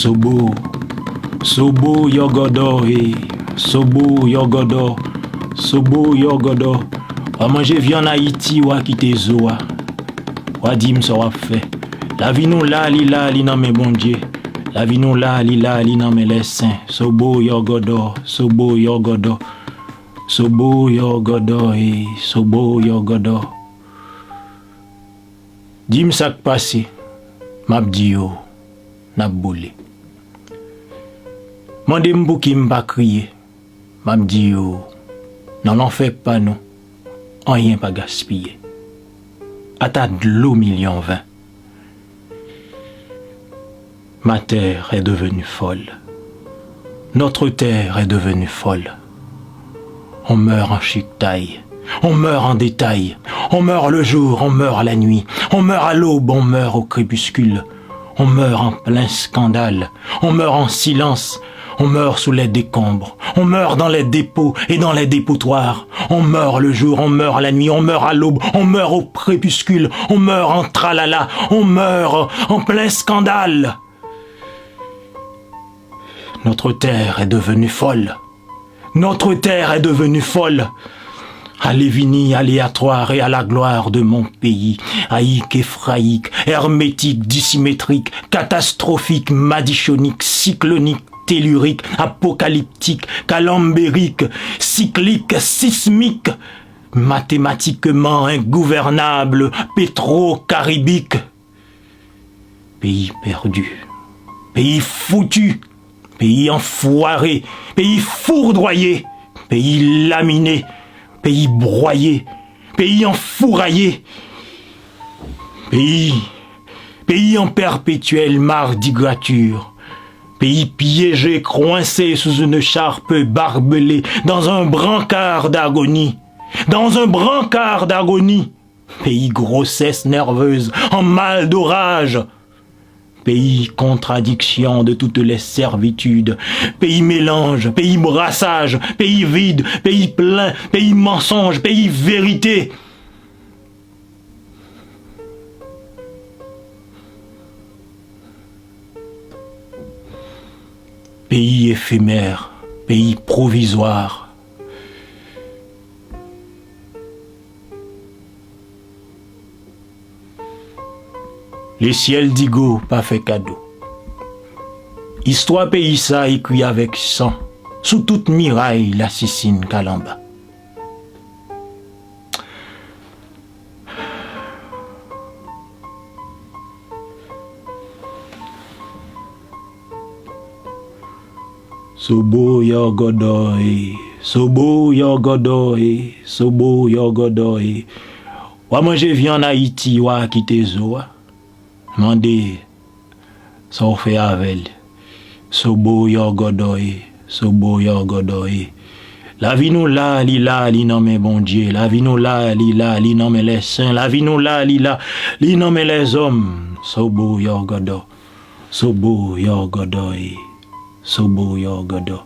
Sobo, Sobo yogodo, Sobo yogodo, Sobo yogodo. Wa manger viande en Haïti, wa quitter zoa. Wa dim ça wa fait. La vie nous là, li nan mes bon Dieu. La vie nous là, li nan mes les saints. Sobo yogodo, Sobo yogodo. Sobo yogodo, Sobo yogodo. Dim ça qui passé. Map di yo, n'a boulé. Mande m'bou qui m'pa crier. Map di yo, n'en fait pas non. Rien pas gaspiller. Ata de l'eau million 20. Ma terre est devenue folle. Notre terre est devenue folle. On meurt en chic-taille. On meurt en détail. On meurt le jour, on meurt la nuit. On meurt à l'aube, on meurt au crépuscule. On meurt en plein scandale. On meurt en silence. On meurt sous les décombres. On meurt dans les dépôts et dans les dépotoirs. On meurt le jour, on meurt la nuit. On meurt à l'aube, on meurt au crépuscule. On meurt en tralala. On meurt en plein scandale. Notre terre est devenue folle. Notre terre est devenue folle. À l'évini aléatoire et à la gloire de mon pays, haïque, héphraïque, hermétique, dissymétrique, catastrophique, madichonique, cyclonique, tellurique, apocalyptique, calambérique, cyclique, sismique, mathématiquement ingouvernable, pétro-caribique. Pays perdu, pays foutu, pays enfoiré, pays foudroyé, pays laminé, pays broyé, pays enfouraillé, pays en perpétuelle mardigrature, pays piégé, coincé sous une charpe barbelée, dans un brancard d'agonie, pays grossesse nerveuse, en mal d'orage, pays contradiction de toutes les servitudes, pays mélange, pays brassage, pays vide, pays plein, pays mensonge, pays vérité. Pays éphémère, pays provisoire. Les ciels d'Igo pas fait cadeau. Histoire pays ça écrit avec sang, sous toute miraille l'assassine Kalamba. Sobo yogodoy, Sobo yogodoy, Sobo yogodoy. Wa manger viande en Haïti, wa quitter zoa. Mande, ça fait avec. Sobo yogodoy, Sobo yogodoy. La vie nous là, li non mais bon Dieu. La vie nous là, li non mais les saints. La vie nous là, li non mais les hommes. Sobo yogodo, Sobo yogodoy, Sobo yogodo.